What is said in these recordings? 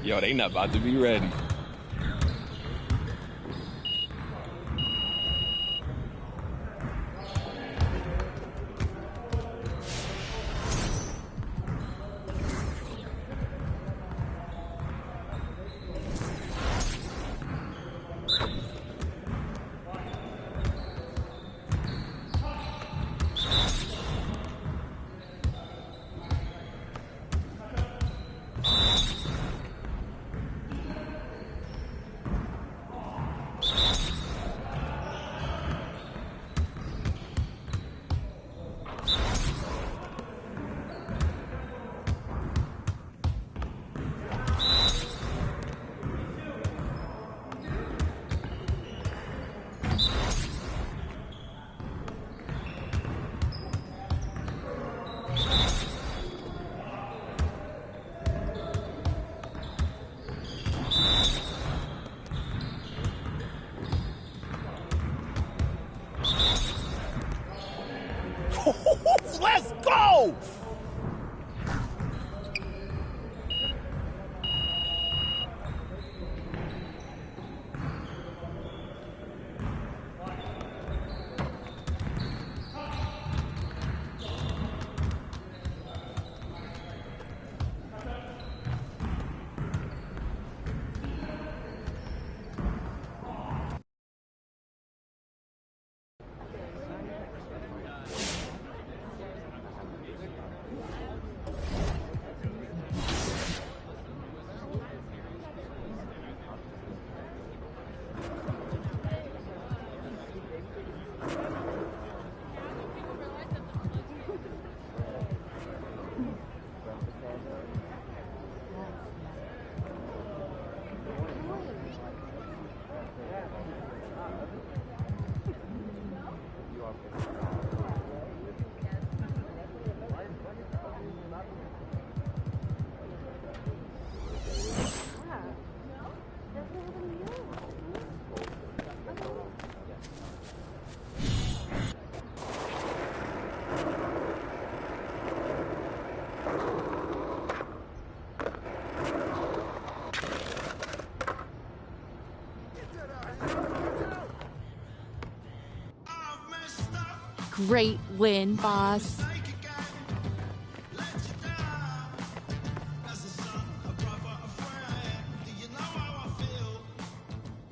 Yo, they not about to be ready. Let's go! Great win, boss.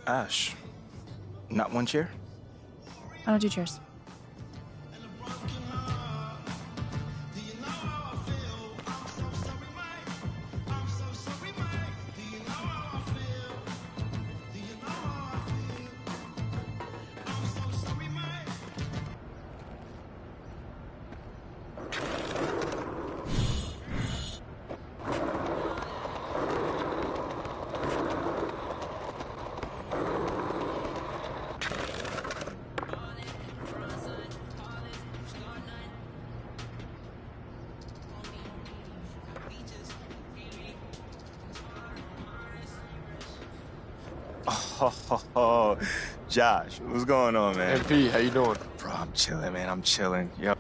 Ash, not one chair? I don't do cheers. Oh, Josh, what's going on, man? MP, how you doing? Bro, I'm chilling, man. I'm chilling. Yep.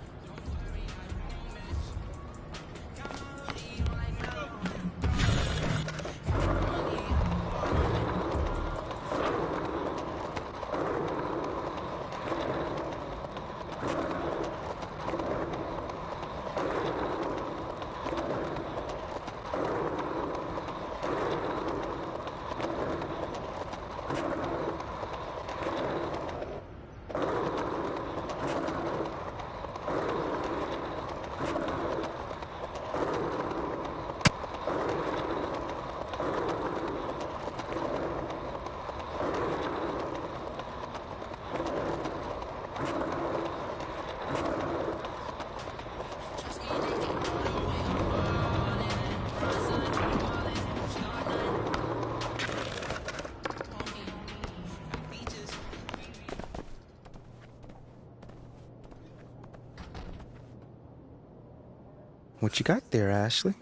What you got there, Ashley?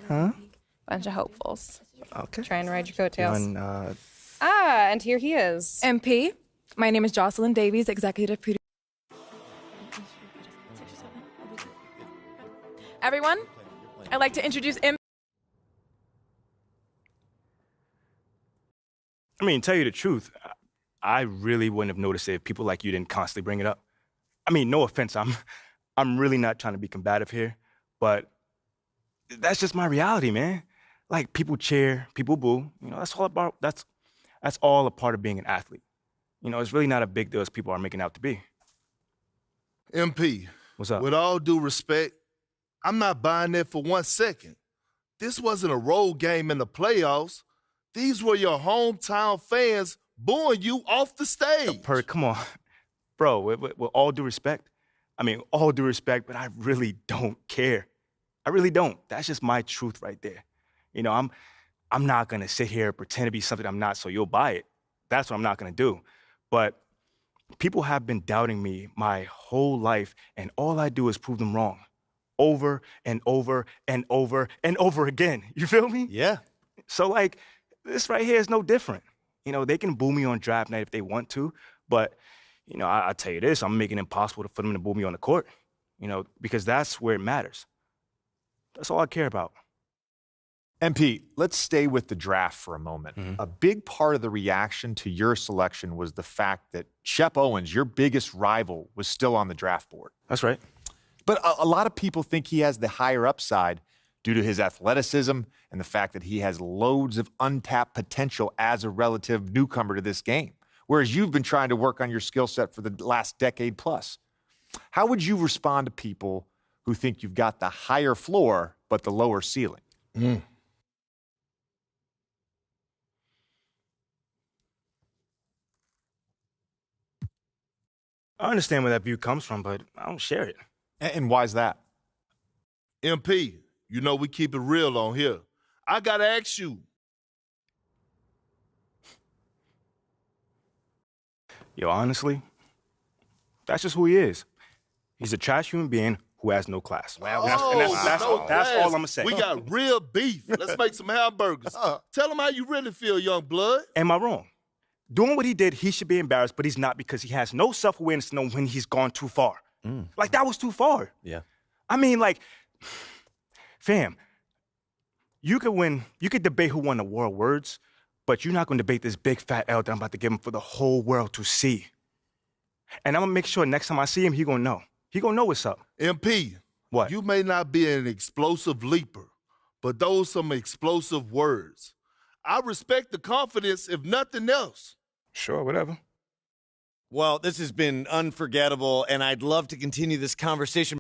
Huh? Bunch of hopefuls. Okay. Trying to ride your coattails. On, and here he is. MP, my name is Jocelyn Davies, executive producer. Everyone, I'd like to introduce MP. I mean, tell you the truth, I really wouldn't have noticed it if people like you didn't constantly bring it up. I mean, no offense, I'm really not trying to be combative here, but that's just my reality, man. Like, people cheer, people boo. You know, that's all a part of being an athlete. You know, it's really not a big deal as people are making out to be. MP. What's up? With all due respect, I'm not buying that for 1 second. This wasn't a road game in the playoffs. These were your hometown fans booing you off the stage. Come on. Bro, with all due respect, all due respect, but I really don't care. I really don't. That's just my truth right there. You know, I'm not gonna sit here and pretend to be something I'm not so you'll buy it. That's what I'm not gonna do. But people have been doubting me my whole life, and all I do is prove them wrong. Over and over and over and over again. You feel me? Yeah. So, like, this right here is no different. You know, they can boo me on draft night if they want to, but, you know, I tell you this, I'm making it impossible for them to boo me on the court, you know, because that's where it matters. That's all I care about. MP, let's stay with the draft for a moment. Mm-hmm. A big part of the reaction to your selection was the fact that Shep Owens, your biggest rival, was still on the draft board. That's right. But a lot of people think he has the higher upside due to his athleticism and the fact that he has loads of untapped potential as a relative newcomer to this game, whereas you've been trying to work on your skill set for the last decade plus. How would you respond to people who think you've got the higher floor but the lower ceiling? I understand where that view comes from, but I don't share it. And why's that? MP, you know we keep it real on here. I gotta ask you. Yo, honestly, that's just who he is. He's a trash human being who has no class. That's all I'm gonna say. We got real beef. Let's make some hamburgers. Tell him how you really feel, young blood. Am I wrong? Doing what he did, he should be embarrassed, but he's not because he has no self-awareness to know when he's gone too far. Like, that was too far. Yeah. I mean, like, fam, you could debate who won the war of words, but you're not gonna debate this big fat L that I'm about to give him for the whole world to see. And I'm gonna make sure next time I see him, he gonna know. He gonna know what's up. MP, What? you may not be an explosive leaper, but those some explosive words. I respect the confidence, if nothing else. Sure, whatever. Well, this has been unforgettable, and I'd love to continue this conversation.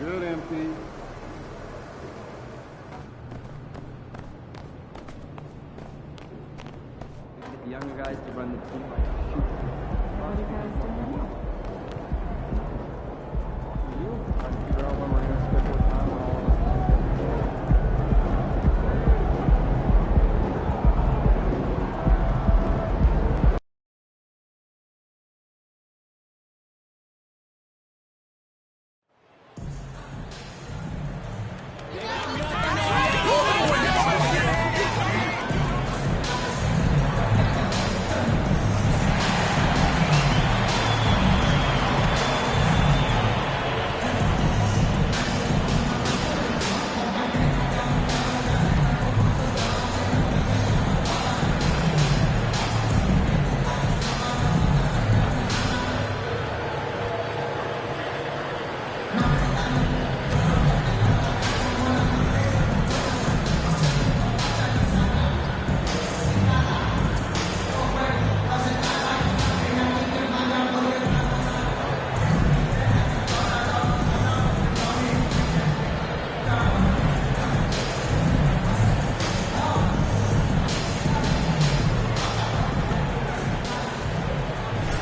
Good, MP. Get the younger guys to run the team like shoot. What are you guys doing? You trying to figure out when we're going to schedule time with all of us.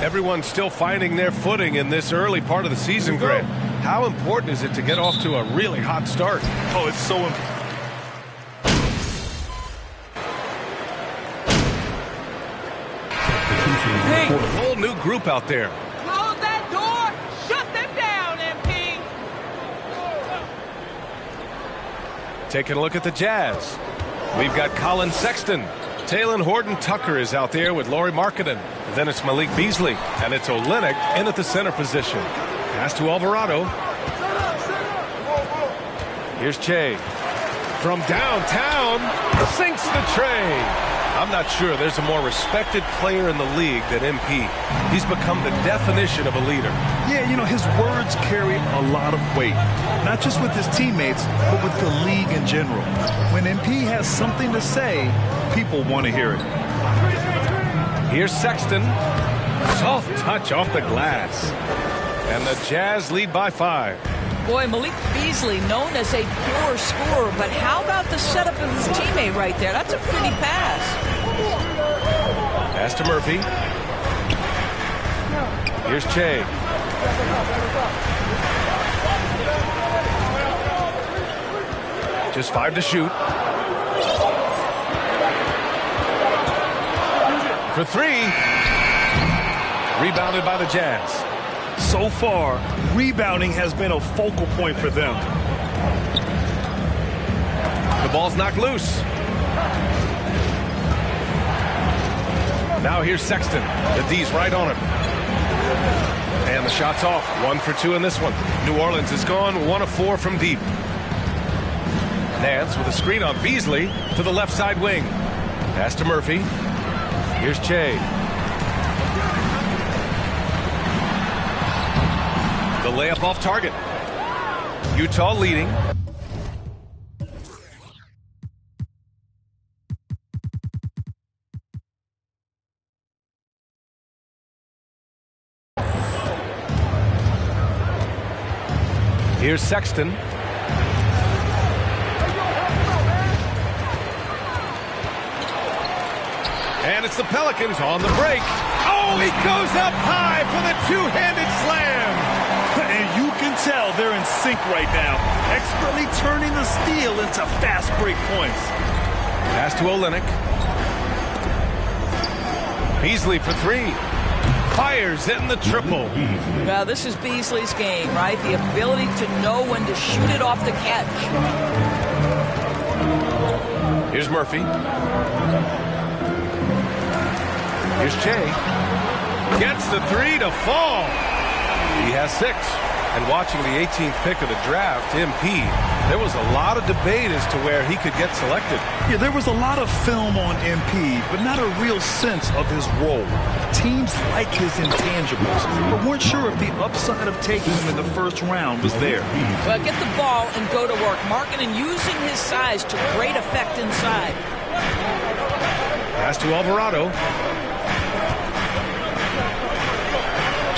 Everyone's still finding their footing in this early part of the season, Grant. How important is it to get off to a really hot start? Oh, it's so important. Hey, a whole new group out there. Close that door! Shut them down, MP! Taking a look at the Jazz. We've got Colin Sexton. Taylor Horton-Tucker is out there with Lauri Markkanen. Then it's Malik Beasley, and it's Olynyk in at the center position. Pass to Alvarado. Here's Che. From downtown, sinks the tray. I'm not sure there's a more respected player in the league than MP. He's become the definition of a leader. Yeah, you know, his words carry a lot of weight. Not just with his teammates, but with the league in general. When MP has something to say, people want to hear it. Here's Sexton. Soft touch off the glass. And the Jazz lead by 5. Boy, Malik Beasley, known as a poor scorer, but how about the setup of his teammate right there? That's a pretty pass. Pass to Murphy. Here's Che. Just 5 to shoot. For 3. Rebounded by the Jazz. So far, rebounding has been a focal point for them. The ball's knocked loose. Now here's Sexton. The D's right on him. And the shot's off. 1 for 2 in this one. New Orleans is gone 1 of 4 from deep. Nance with a screen on Beasley to the left side wing. Pass to Murphy. Here's Che. The layup off target. Utah leading. Here's Sexton. And it's the Pelicans on the break. Oh, he goes up high for the two-handed slam. And you can tell they're in sync right now, expertly turning the steal into fast break points. Pass to Olynyk. Beasley for 3. Fires in the triple. Well, this is Beasley's game, right? The ability to know when to shoot it off the catch. Here's Murphy. Here's Che. Gets the 3 to fall. He has 6. And watching the 18th pick of the draft, MP, there was a lot of debate as to where he could get selected. Yeah, there was a lot of film on MP, but not a real sense of his role. Teams like his intangibles, but weren't sure if the upside of taking him in the first round was there. Well, get the ball and go to work. Markkanen using his size to great effect inside. Pass to Alvarado.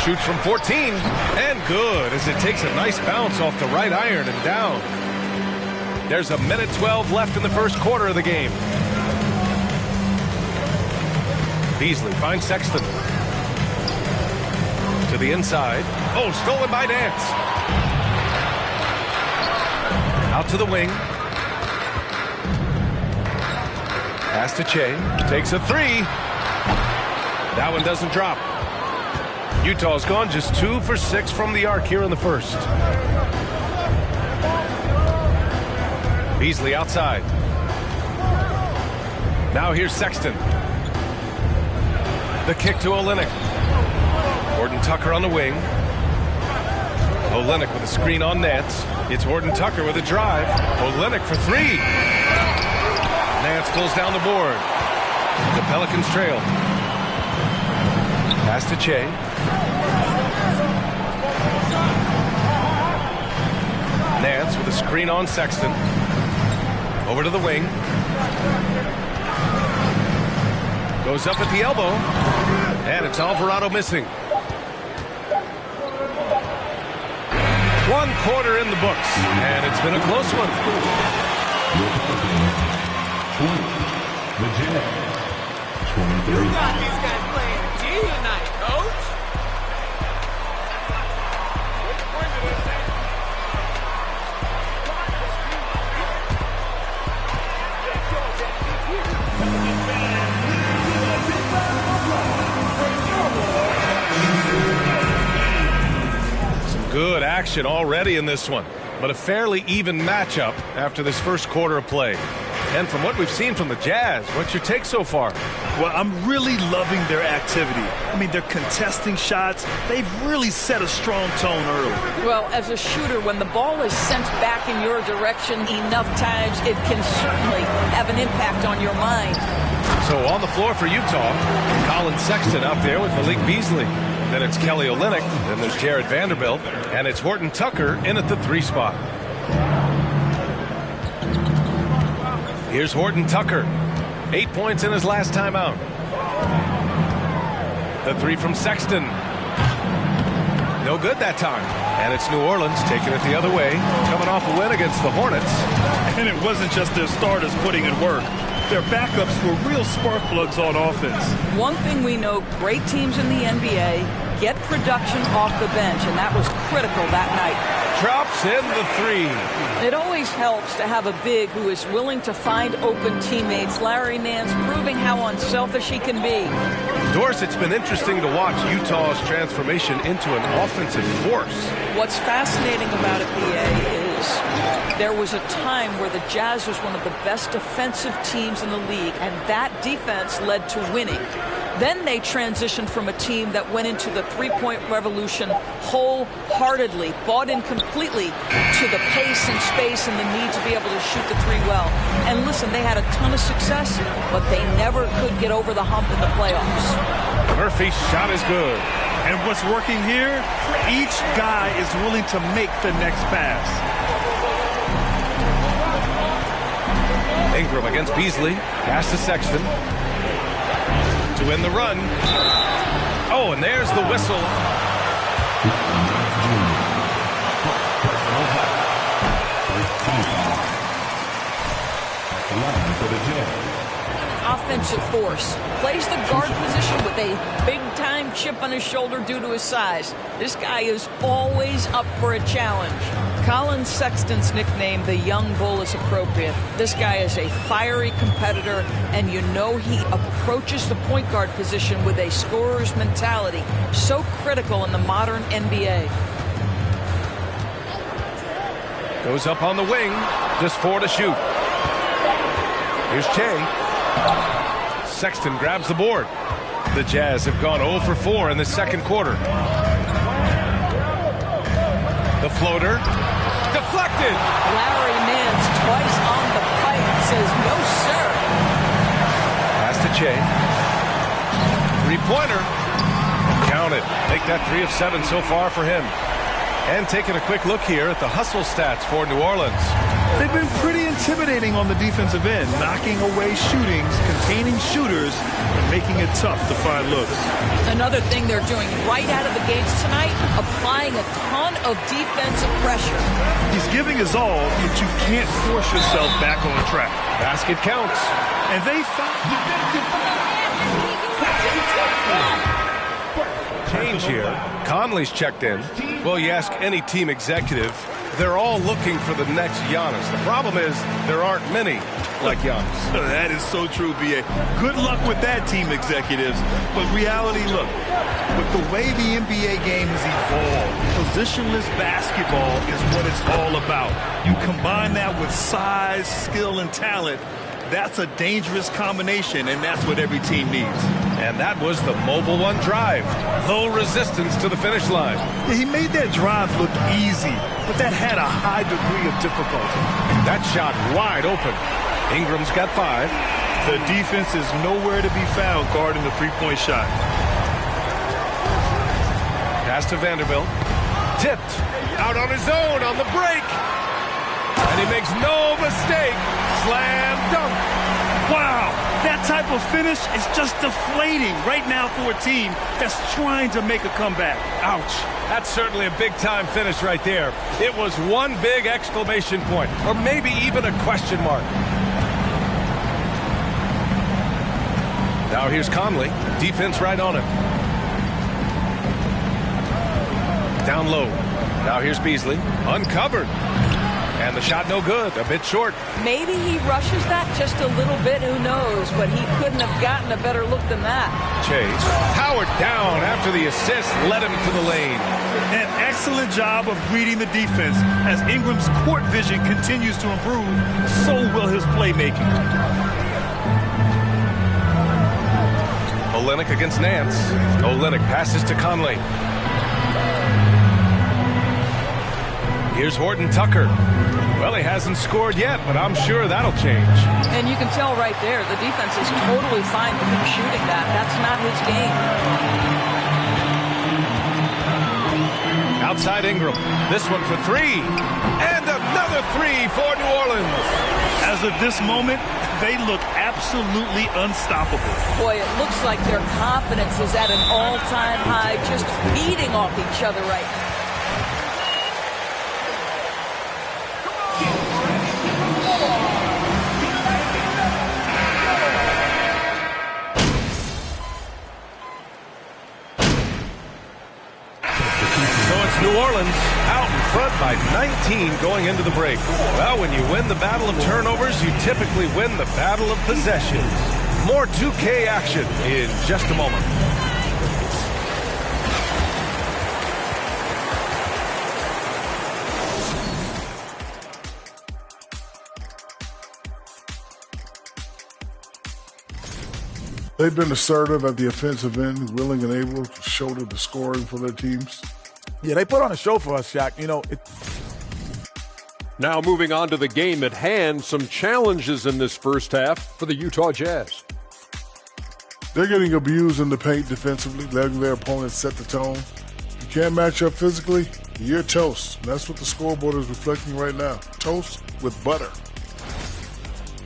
Shoots from 14, and good as it takes a nice bounce off the right iron and down. There's a minute 12 left in the first quarter of the game. Beasley finds Sexton. To the inside. Oh, stolen by Nance. Out to the wing. Pass to Che. Takes a three. That one doesn't drop. Utah's gone just 2 for 6 from the arc here in the first. Beasley outside. Now here's Sexton. The kick to Olynyk. Horton Tucker on the wing. Olynyk with a screen on Nance. It's Horton Tucker with a drive. Olynyk for three. Nance pulls down the board. The Pelicans trail. Pass to Che. Nance with a screen on Sexton. Over to the wing. Goes up at the elbow. And it's Alvarado missing. 1 quarter in the books. And it's been a close one. The Jazz. 23. You got these guys playing D tonight, coach. Some good action already in this one, but a fairly even matchup after this first quarter of play. And from what we've seen from the Jazz, what's your take so far? Well, I'm really loving their activity. I mean, they're contesting shots. They've really set a strong tone early. Well, as a shooter, when the ball is sent back in your direction enough times, it can certainly have an impact on your mind. So on the floor for Utah, Colin Sexton out there with Malik Beasley. Then it's Kelly Olynyk. Then there's Jared Vanderbilt. And it's Horton Tucker in at the 3 spot. Here's Horton Tucker. 8 points in his last time out. The 3 from Sexton. No good that time. And it's New Orleans taking it the other way, coming off a win against the Hornets. And it wasn't just their starters putting in work. Their backups were real spark plugs on offense. One thing we know, great teams in the NBA get production off the bench, and that was critical that night. Drops in the 3. It always helps to have a big who is willing to find open teammates. Larry Nance proving how unselfish he can be. Doris, it's been interesting to watch Utah's transformation into an offensive force. What's fascinating about it, BA, is there was a time where the Jazz was one of the best defensive teams in the league, and that defense led to winning. Then they transitioned from a team that went into the three-point revolution wholeheartedly, bought in completely to the pace and space and the need to be able to shoot the 3 well. And listen, they had a ton of success, but they never could get over the hump in the playoffs. Murphy's shot is good. And what's working here, each guy is willing to make the next pass. Ingram against Beasley. Pass to Sexton. To win the run. Oh, and there's the whistle. Offensive force. Plays the guard position with a big-time chip on his shoulder due to his size. This guy is always up for a challenge. Colin Sexton's nickname, the Young Bull, is appropriate. This guy is a fiery competitor, and you know he approaches the point guard position with a scorer's mentality. So critical in the modern NBA. Goes up on the wing. Just 4 to shoot. Here's Che. Sexton grabs the board. The Jazz have gone 0 for 4 in the second quarter. The floater. Deflected. Larry Nance twice on the pipe says no, sir. Pass to Che. 3-pointer. Count it. Make that 3 of 7 so far for him. And taking a quick look here at the hustle stats for New Orleans. They've been pretty intimidating on the defensive end, knocking away shootings, containing shooters, and making it tough to find looks. Another thing they're doing right out of the gates tonight, applying a ton of defensive pressure. He's giving his all, yet you can't force yourself back on track. Basket counts. And they found... Change here. Conley's checked in. Well, you ask any team executive, they're all looking for the next Giannis. The problem is there aren't many like Giannis. That is so true, B.A. Good luck with that, team executives. But reality, look, with the way the NBA game has evolved, positionless basketball is what it's all about. You combine that with size, skill, and talent, that's a dangerous combination, and that's what every team needs. And that was the Mobile One drive. Low resistance to the finish line. Yeah, he made that drive look easy, but that had a high degree of difficulty. That shot wide open. Ingram's got 5. The defense is nowhere to be found guarding the three-point shot. Pass to Vanderbilt. Tipped. Out on his own on the break. And he makes no mistake. Slam dunk. Wow, that type of finish is just deflating right now for a team that's trying to make a comeback. Ouch. That's certainly a big-time finish right there. It was one big exclamation point, or maybe even a question mark. Now here's Conley. Defense right on him. Down low. Now here's Beasley. Uncovered. And the shot no good, a bit short. Maybe he rushes that just a little bit, who knows, but he couldn't have gotten a better look than that. Chase, powered down after the assist, led him to the lane. An excellent job of reading the defense. As Ingram's court vision continues to improve, so will his playmaking. Olynyk against Nance. Olynyk passes to Conley. Here's Horton Tucker. Well, he hasn't scored yet, but I'm sure that'll change. And you can tell right there, the defense is totally fine with him shooting that. That's not his game. Outside Ingram. This one for 3. And another 3 for New Orleans. As of this moment, they look absolutely unstoppable. Boy, it looks like their confidence is at an all-time high, just feeding off each other right now. New Orleans out in front by 19 going into the break. Well, when you win the battle of turnovers, you typically win the battle of possessions. More 2K action in just a moment. They've been assertive at the offensive end, willing and able to shoulder the scoring for their teams. Yeah, they put on a show for us, Shaq. You know, Now moving on to the game at hand, some challenges in this first half for the Utah Jazz. They're getting abused in the paint defensively, letting their opponents set the tone. If you can't match up physically, you're toast. And that's what the scoreboard is reflecting right now. Toast with butter.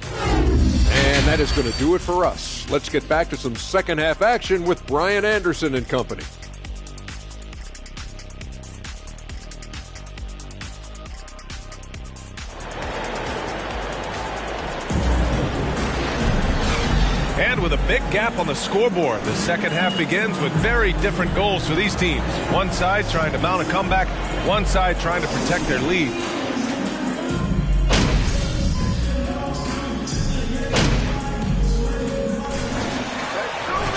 And that is going to do it for us. Let's get back to some second half action with Brian Anderson and company. And with a big gap on the scoreboard, the second half begins with very different goals for these teams. One side trying to mount a comeback, one side trying to protect their lead.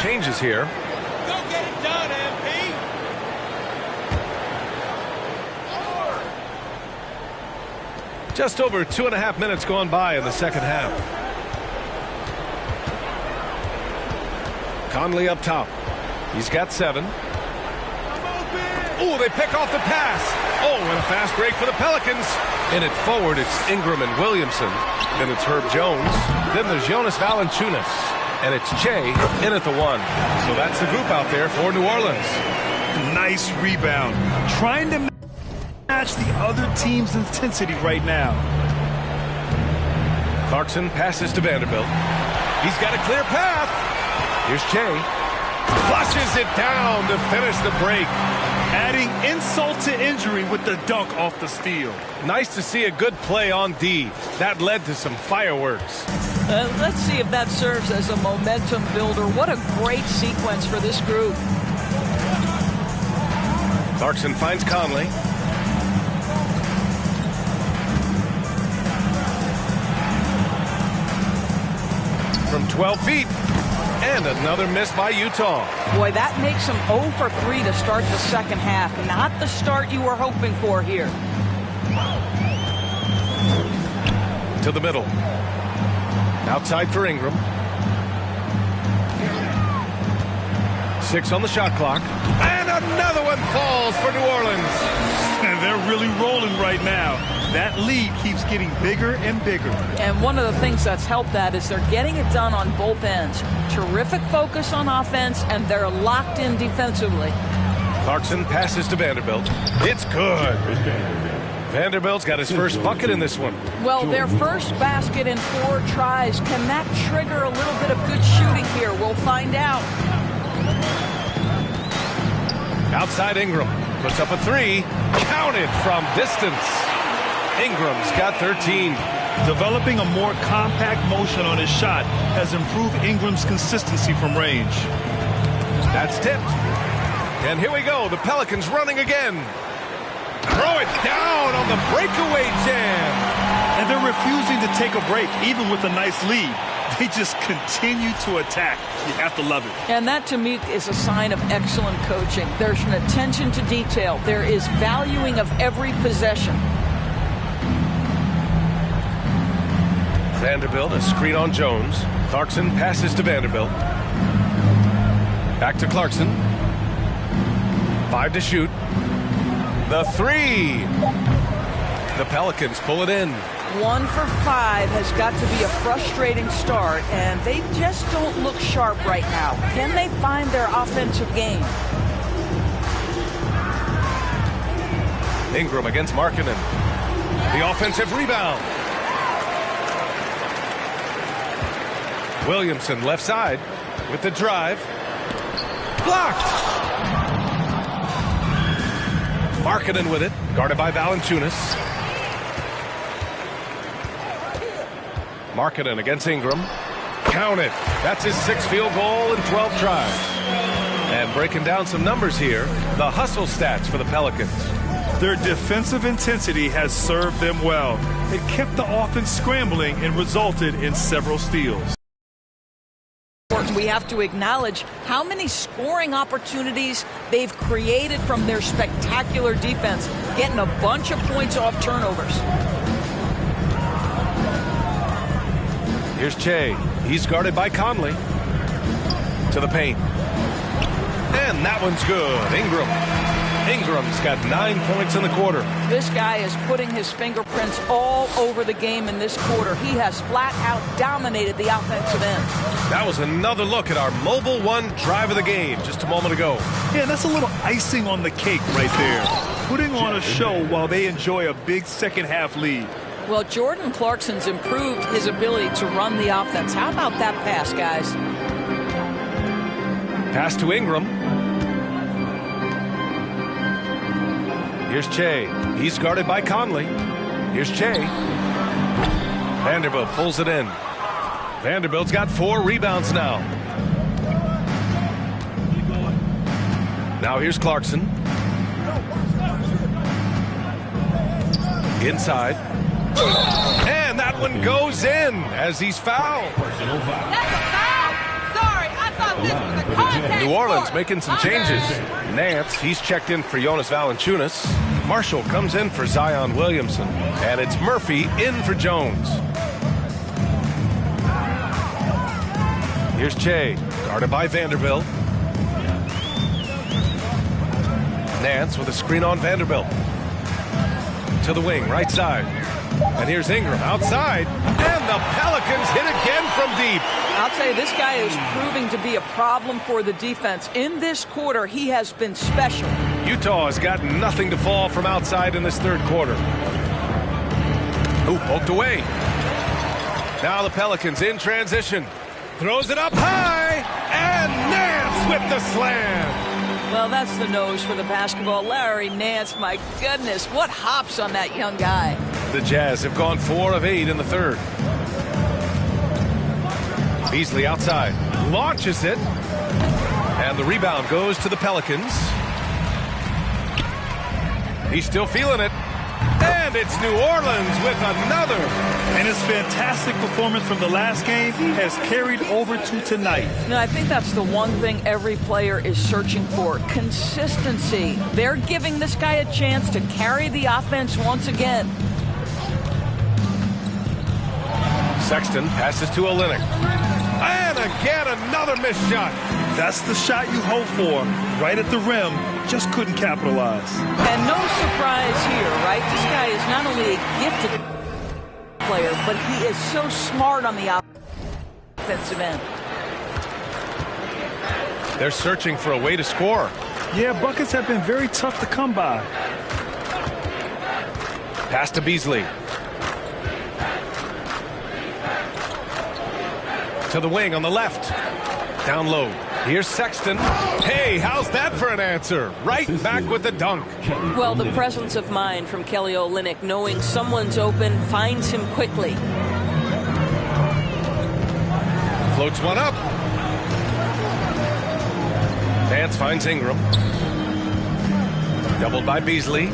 Changes here. Go get it done, MP. Just over 2.5 minutes gone by in the second half. Conley up top. He's got 7. Oh, they pick off the pass. Oh, and a fast break for the Pelicans. In it forward, it's Ingram and Williamson. Then it's Herb Jones. Then there's Jonas Valanciunas. And it's Che in at the 1. So that's the group out there for New Orleans. Nice rebound. Trying to match the other team's intensity right now. Clarkson passes to Vanderbilt. He's got a clear path. Here's Che. Flushes it down to finish the break. Adding insult to injury with the dunk off the steal. Nice to see a good play on D. That led to some fireworks. Let's see if that serves as a momentum builder. What a great sequence for this group. Clarkson finds Conley. From 12 feet. And another miss by Utah. Boy, that makes them 0 for 3 to start the second half. Not the start you were hoping for here. To the middle. Outside for Ingram. 6 on the shot clock. And another one falls for New Orleans. And they're really rolling right now. That lead keeps getting bigger and bigger. And one of the things that's helped that is they're getting it done on both ends. Terrific focus on offense, and they're locked in defensively. Clarkson passes to Vanderbilt. It's good. Vanderbilt's got his first bucket in this one. Well, their first basket in 4 tries. Can that trigger a little bit of good shooting here? We'll find out. Outside Ingram. Puts up a 3. Counted from distance. Ingram's got 13. Developing a more compact motion on his shot has improved Ingram's consistency from range. That's tipped. And here we go. The Pelicans running again. Throw it down on the breakaway jam. And they're refusing to take a break, even with a nice lead. They just continue to attack. You have to love it. And that, to me, is a sign of excellent coaching. There's an attention to detail. There is valuing of every possession. Vanderbilt, a screen on Jones. Clarkson passes to Vanderbilt. Back to Clarkson. 5 to shoot. The 3. The Pelicans pull it in. 1 for 5 has got to be a frustrating start, and they just don't look sharp right now. Can they find their offensive game? Ingram against Markkanen. The offensive rebound. Williamson left side with the drive. Blocked. Markkanen with it, guarded by Valanciunas. Markkanen against Ingram. Count it. That's his 6th field goal in 12 tries. And breaking down some numbers here, the hustle stats for the Pelicans. Their defensive intensity has served them well. It kept the offense scrambling and resulted in several steals. We have to acknowledge how many scoring opportunities they've created from their spectacular defense, getting a bunch of points off turnovers. Here's Che. He's guarded by Conley. To the paint. And that one's good. Ingram's got 9 points in the quarter. This guy is putting his fingerprints all over the game in this quarter. He has flat out dominated the offensive end. That was another look at our Mobile One drive of the game just a moment ago. Yeah, that's a little icing on the cake right there. Putting on a show while they enjoy a big second half lead. Well, Jordan Clarkson's improved his ability to run the offense. How about that pass, guys? Pass to Ingram. Here's Che. He's guarded by Conley. Here's Che. Vanderbilt pulls it in. Vanderbilt's got 4 rebounds now. Now here's Clarkson. Inside. And that one goes in as he's fouled. That's a foul? Sorry, I thought this was a contact New Orleans sport. making some changes. Nance, he's checked in for Jonas Valanciunas. Marshall comes in for Zion Williamson. And it's Murphy in for Jones. Here's Che, guarded by Vanderbilt. Nance with a screen on Vanderbilt. To the wing, right side. And here's Ingram outside. And the Pelicans hit again from deep. I'll tell you, this guy is proving to be a problem for the defense. In this quarter, he has been special. Utah has got nothing to fall from outside in this third quarter. Ooh, poked away. Now the Pelicans in transition. Throws it up high, and Nance with the slam. Well, that's the nose for the basketball. Larry Nance, my goodness, what hops on that young guy. The Jazz have gone 4 of 8 in the third. Beasley outside, launches it, and the rebound goes to the Pelicans. He's still feeling it, and it's New Orleans with another. And his fantastic performance from the last game has carried over to tonight. No, I think that's the one thing every player is searching for, consistency. They're giving this guy a chance to carry the offense once again. Sexton passes to Olynyk. And again, another missed shot. That's the shot you hope for. Right at the rim, just couldn't capitalize. And no surprise here, right? This guy is not only a gifted player, but he is so smart on the offensive end. They're searching for a way to score. Yeah, buckets have been very tough to come by. Pass to Beasley. To the wing on the left. Down low. Here's Sexton. Hey, how's that for an answer? Right back with the dunk. Well, the presence of mind from Kelly Olynyk, knowing someone's open, finds him quickly. Floats one up. Nance finds Ingram. Doubled by Beasley.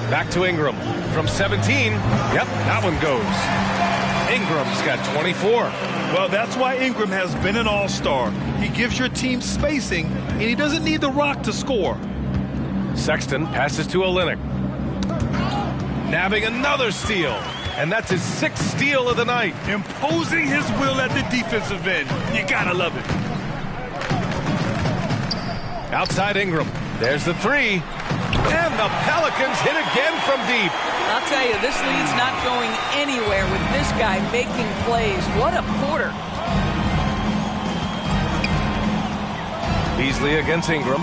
Back to Ingram. From 17. Yep, that one goes. Ingram's got 24. Well, that's why Ingram has been an all-star. He gives your team spacing, and he doesn't need the rock to score. Sexton passes to Olynyk. Nabbing another steal. And that's his 6th steal of the night. Imposing his will at the defensive end. You gotta love it. Outside Ingram. There's the 3. And the Pelicans hit again from deep. I'll tell you, this lead's not going anywhere with this guy making plays. What a quarter. Beasley against Ingram.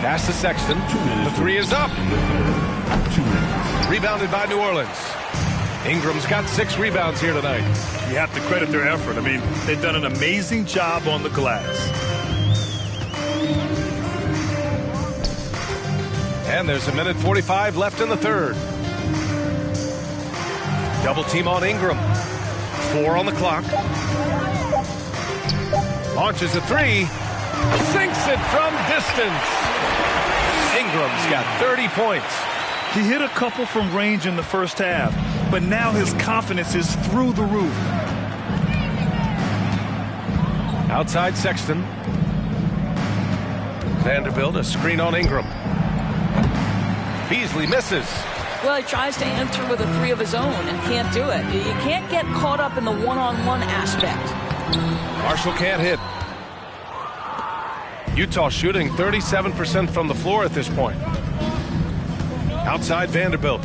Pass to Sexton. The 3 is up. Rebounded by New Orleans. Ingram's got 6 rebounds here tonight. You have to credit their effort. I mean, they've done an amazing job on the glass. And there's 1:45 left in the third. Double team on Ingram. 4 on the clock. Launches a 3. Sinks it from distance. Ingram's got 30 points. He hit a couple from range in the first half, but now his confidence is through the roof. Outside Sexton. Vanderbilt, a screen on Ingram. Beasley misses. Well, he tries to answer with a 3 of his own and can't do it. You can't get caught up in the one-on-one aspect. Marshall can't hit. Utah shooting 37% from the floor at this point. Outside Vanderbilt.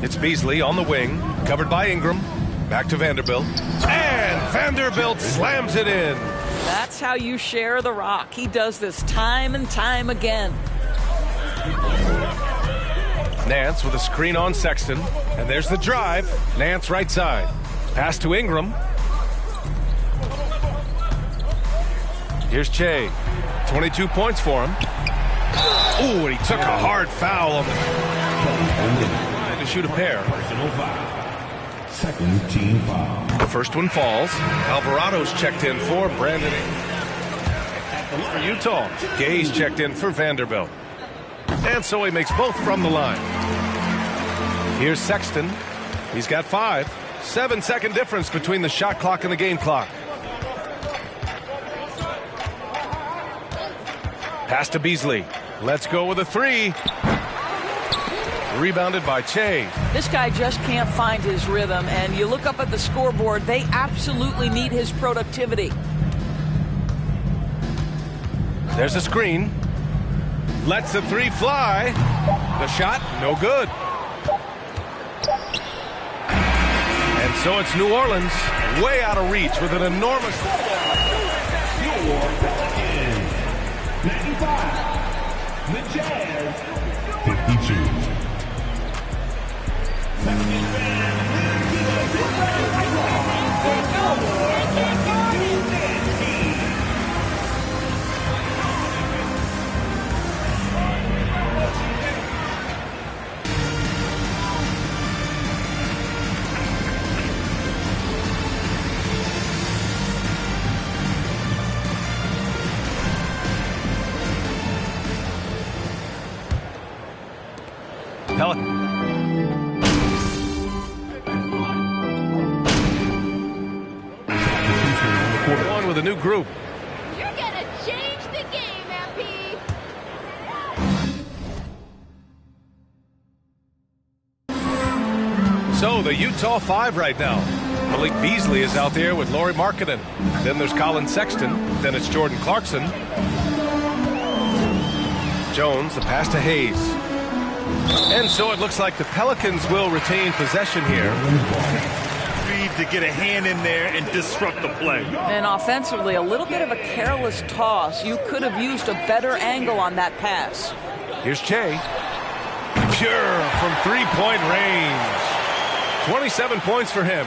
It's Beasley on the wing, covered by Ingram. Back to Vanderbilt. And Vanderbilt slams it in. That's how you share the rock. He does this time and time again. Nance with a screen on Sexton. And there's the drive. Nance right side. Pass to Ingram. Here's Che. 22 points for him. Ooh, and he took a hard foul on the line to shoot a pair. Second team foul. The first one falls. Alvarado's checked in for Brandon for Utah. Gay's checked in for Vanderbilt. And so he makes both from the line. Here's Sexton. He's got 5. 7-second difference between the shot clock and the game clock. Pass to Beasley. Let's go with a 3. Rebounded by Che. This guy just can't find his rhythm, and you look up at the scoreboard, they absolutely need his productivity. There's a screen. Lets the 3 fly. The shot, no good. And so it's New Orleans, way out of reach with an enormous... 95, the Jazz. 52. One with a new group. You're gonna change the game, MP. So the Utah 5 right now. Malik Beasley is out there with Lauri Markkanen. Then there's Colin Sexton. Then it's Jordan Clarkson. Jones, the pass to Hayes. And so it looks like the Pelicans will retain possession here. To get a hand in there and disrupt the play. And offensively, a little bit of a careless toss. You could have used a better angle on that pass. Here's Che. Pure from three-point range. 27 points for him.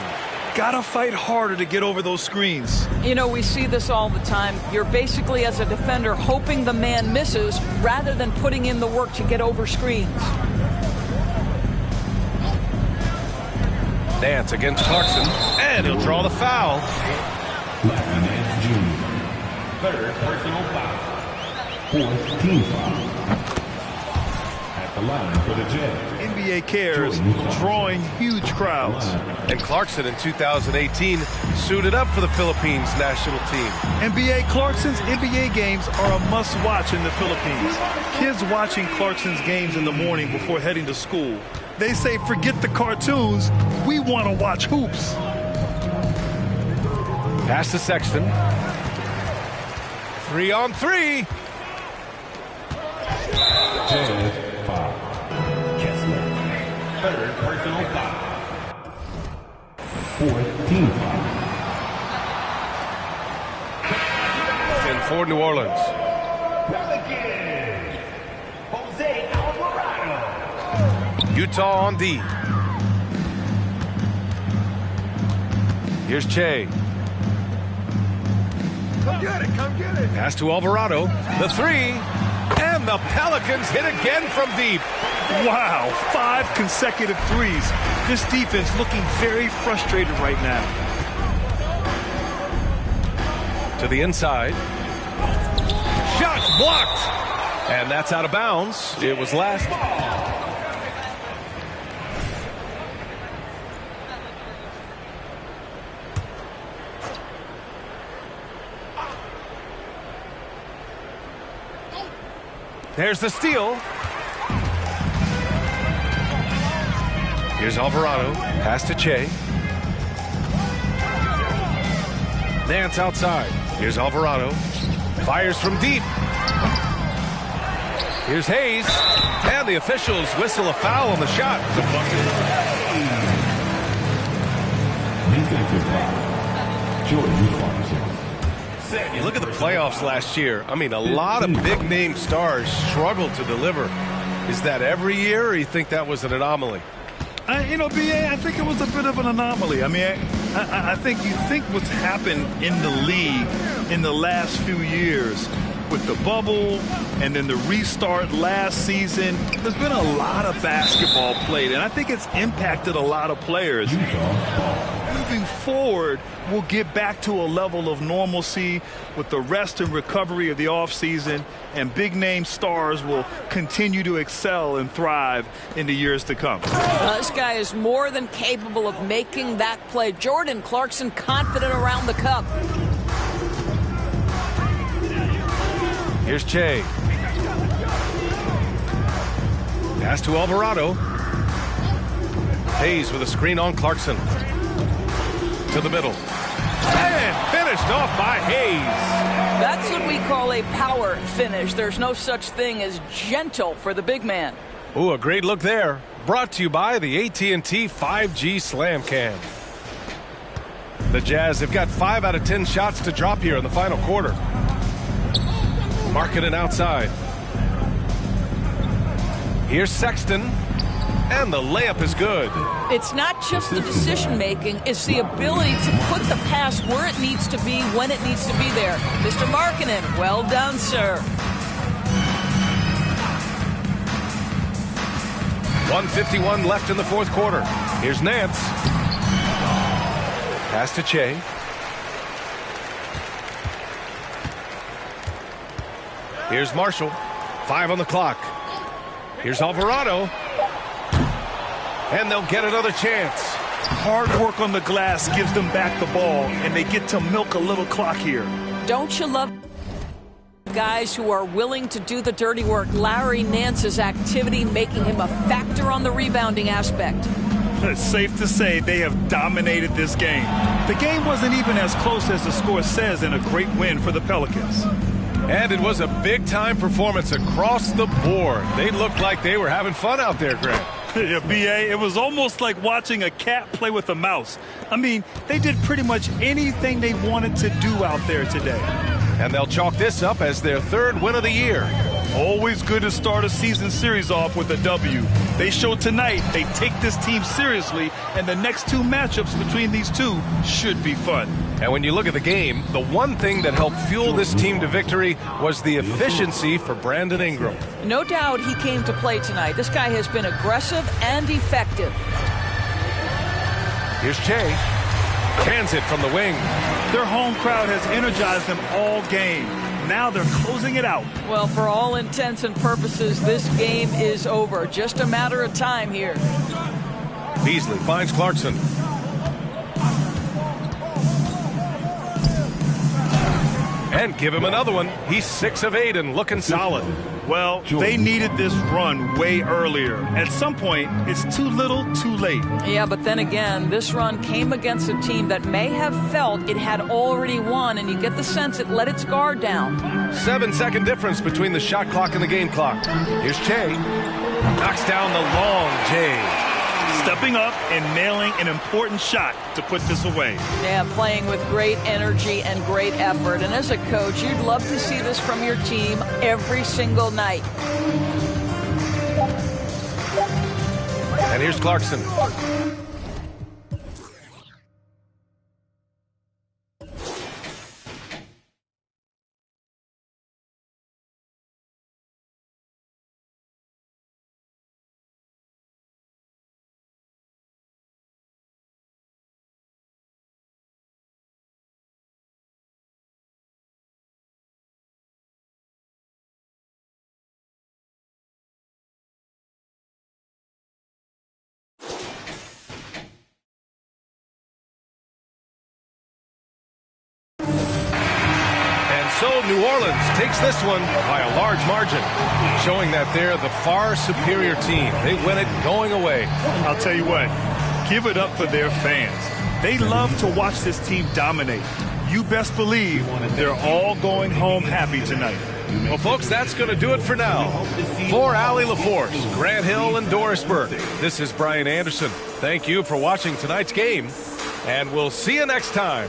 Gotta fight harder to get over those screens. You know, we see this all the time. You're basically, as a defender, hoping the man misses rather than putting in the work to get over screens. Nance against Clarkson, and he'll draw the foul. Nance Jr. Third personal foul. Fourth team foul. At the line for the Jazz. NBA cares, drawing huge crowds. And Clarkson in 2018 suited up for the Philippines national team. Clarkson's NBA games are a must-watch in the Philippines. Kids watching Clarkson's games in the morning before heading to school. They say, forget the cartoons, we want to watch hoops. Pass to Sexton. 3-on-3. Jazz foul. Kessler. Third personal foul. Fourth team foul. And for New Orleans. Utah on D. Here's Che. Come get it, come get it. Pass to Alvarado. The three. And the Pelicans hit again from deep. Wow, 5 consecutive threes. This defense looking very frustrated right now. To the inside. Shots blocked. And that's out of bounds. It was last. There's the steal. Here's Alvarado. Pass to Che. Nance outside. Here's Alvarado. Fires from deep. Here's Hayes. And the officials whistle a foul on the shot. Defensive foul. Jordan Clarkson. You look at the playoffs last year. I mean, a lot of big-name stars struggled to deliver. Is that every year, or you think that was an anomaly? BA, I think it was a bit of an anomaly. I mean, I think you think what's happened in the league in the last few years with the bubble and then the restart last season, there's been a lot of basketball played, and I think it's impacted a lot of players. Moving forward, we'll get back to a level of normalcy with the rest and recovery of the offseason, and big-name stars will continue to excel and thrive in the years to come. This guy is more than capable of making that play. Jordan Clarkson confident around the cup. Here's Che. Pass to Alvarado. Hayes with a screen on Clarkson. To the middle. And finished off by Hayes. That's what we call a power finish. There's no such thing as gentle for the big man. Ooh, a great look there. Brought to you by the AT&T 5G Slam Cam. The Jazz have got 5 out of 10 shots to drop here in the final quarter. Markkanen outside. Here's Sexton, and the layup is good. It's not just the decision-making, it's the ability to put the pass where it needs to be, when it needs to be there. Mr. Markkanen, well done, sir. 1:51 left in the fourth quarter. Here's Nance. Pass to Che. Here's Marshall. 5 on the clock. Here's Alvarado. And they'll get another chance. Hard work on the glass gives them back the ball, and they get to milk a little clock here. Don't you love guys who are willing to do the dirty work? Larry Nance's activity making him a factor on the rebounding aspect. It's safe to say they have dominated this game. The game wasn't even as close as the score says in a great win for the Pelicans. And it was a big-time performance across the board. They looked like they were having fun out there, Grant. Yeah, B.A., it was almost like watching a cat play with a mouse. I mean, they did pretty much anything they wanted to do out there today. And they'll chalk this up as their third win of the year. Always good to start a season series off with a W. They showed tonight they take this team seriously, and the next two matchups between these two should be fun. And when you look at the game, the one thing that helped fuel this team to victory was the efficiency for Brandon Ingram. No doubt he came to play tonight. This guy has been aggressive and effective. Here's Che. Cans it from the wing. Their home crowd has energized them all game. Now they're closing it out. Well, for all intents and purposes, this game is over. Just a matter of time here. Beasley finds Clarkson. And give him another one. He's 6 of 8 and looking solid. Well, they needed this run way earlier. At some point, it's too little, too late. Yeah, but then again, this run came against a team that may have felt it had already won, and you get the sense it let its guard down. 7-second difference between the shot clock and the game clock. Here's Che. Knocks down the long J. Stepping up and nailing an important shot to put this away. Yeah, playing with great energy and great effort. And as a coach, you'd love to see this from your team every single night. And here's Clarkson. So New Orleans takes this one by a large margin, showing that they're the far superior team. They win it going away. I'll tell you what, give it up for their fans. They love to watch this team dominate. You best believe they're all going home happy tonight. Well, folks, that's going to do it for now. For Allie LaForce, Grant Hill, and Doris Burke, this is Brian Anderson. Thank you for watching tonight's game, and we'll see you next time.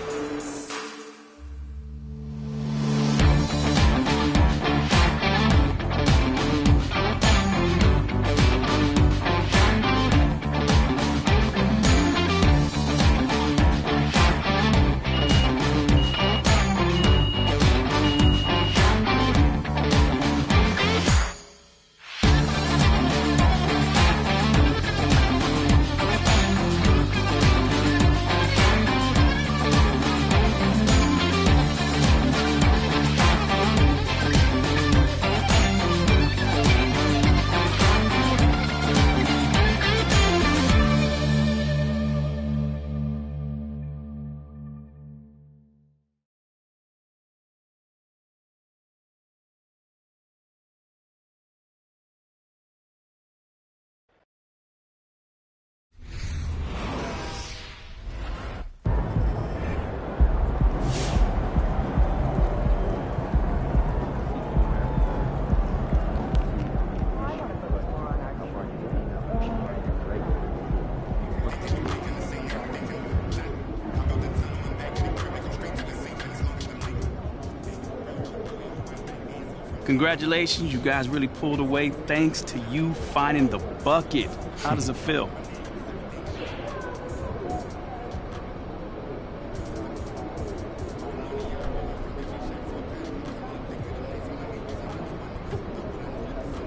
Congratulations, you guys really pulled away thanks to you finding the bucket. How does it feel?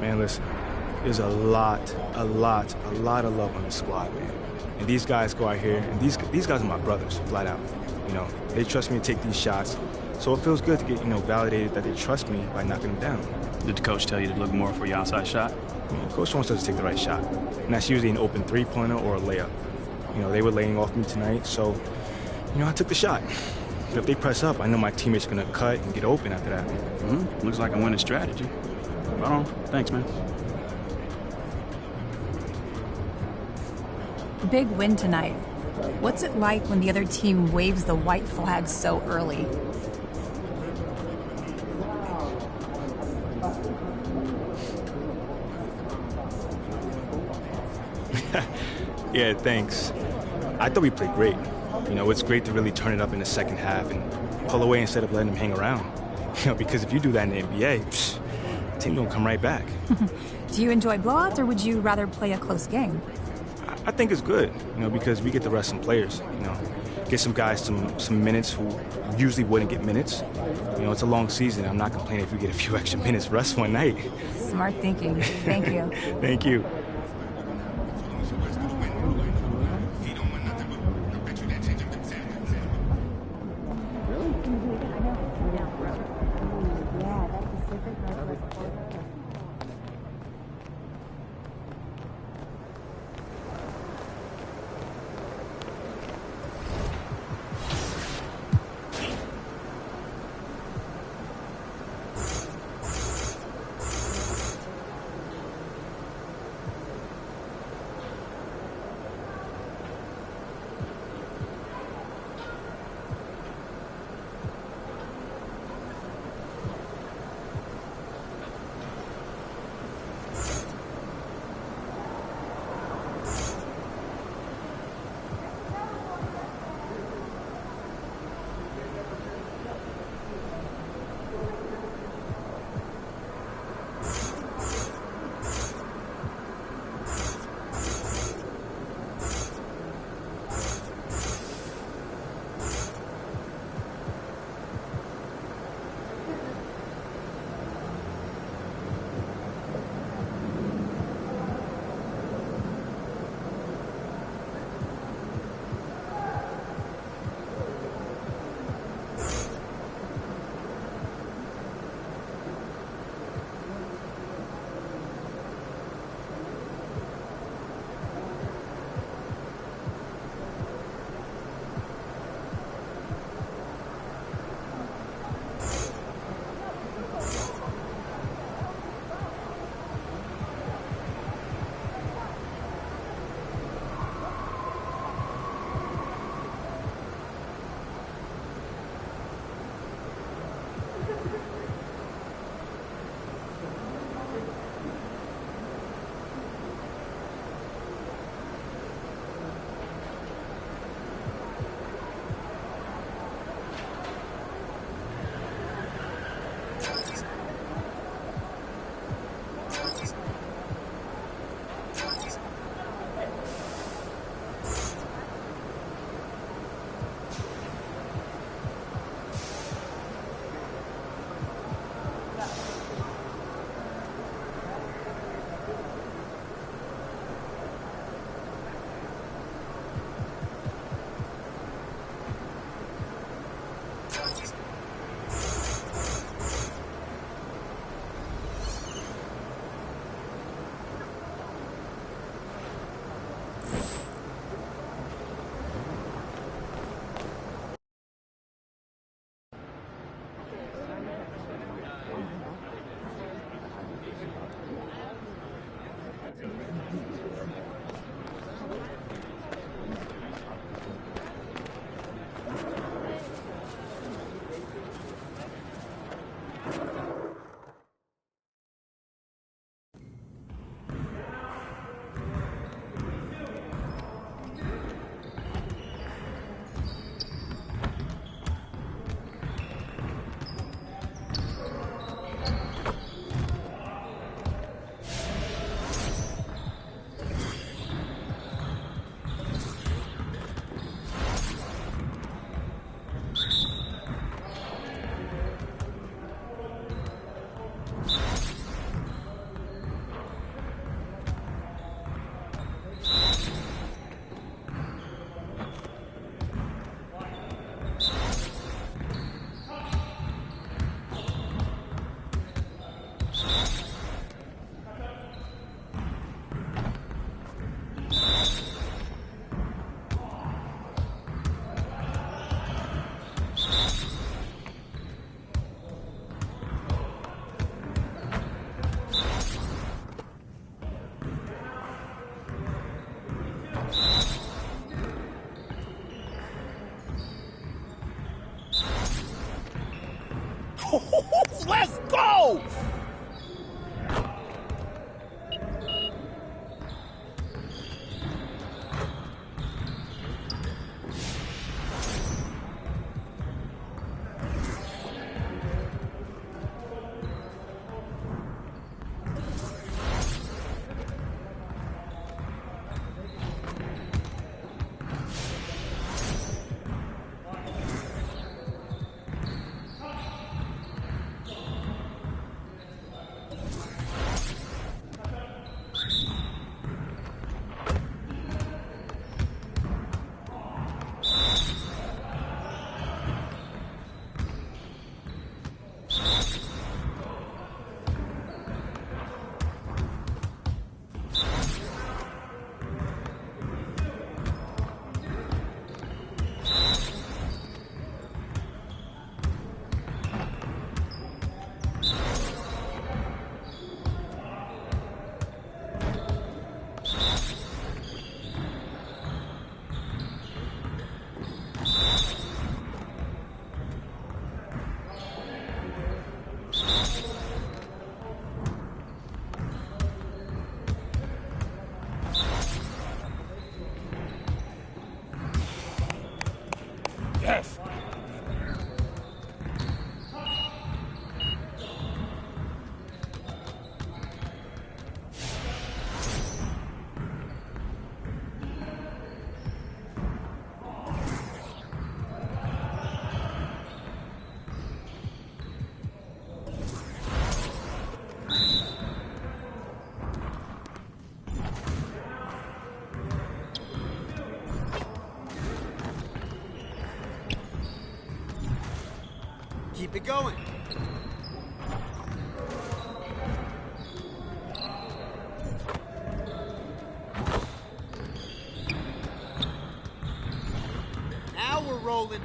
Man, listen, there's a lot of love on this squad, man. And these guys go out here, and these guys are my brothers, flat out. You know, they trust me to take these shots, so it feels good to get, validated that they trust me by knocking them down. Did the coach tell you to look more for your outside shot? Coach wants us to take the right shot, and that's usually an open three-pointer or a layup. They were laying off me tonight, so, I took the shot. But if they press up, I know my teammates are going to cut and get open after that. Looks like a winning strategy. Right on. Thanks, man. Big win tonight. What's it like when the other team waves the white flag so early? Yeah, thanks. I thought we played great. It's great to really turn it up in the second half and pull away instead of letting them hang around. Because if you do that in the NBA, the team don't come right back. Do you enjoy blowouts, or would you rather play a close game? I think it's good, because we get to rest some players, get some guys some minutes who usually wouldn't get minutes. It's a long season. I'm not complaining if we get a few extra minutes rest one night. Smart thinking. Thank you. Thank you. Test. Keep it going. Now we're rolling.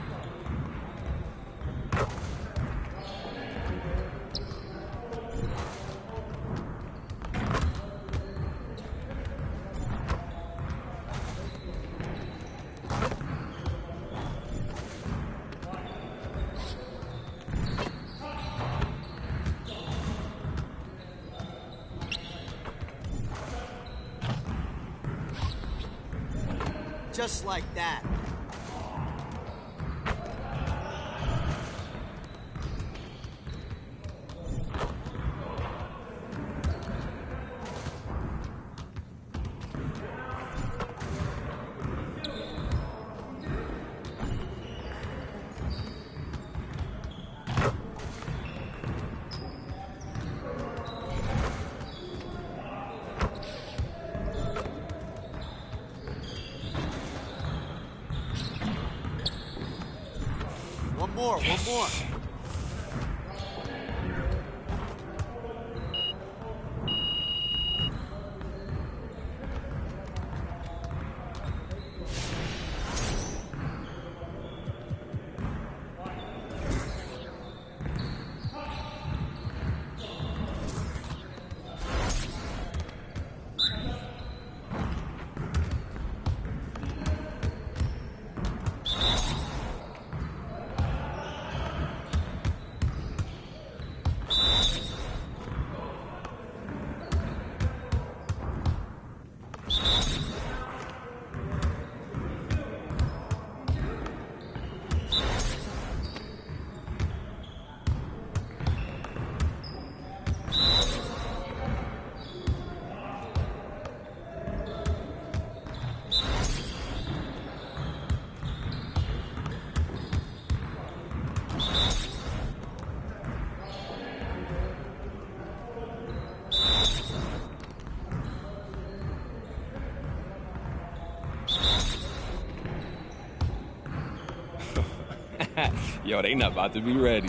Just like that. One more. Yo, they not about to be ready.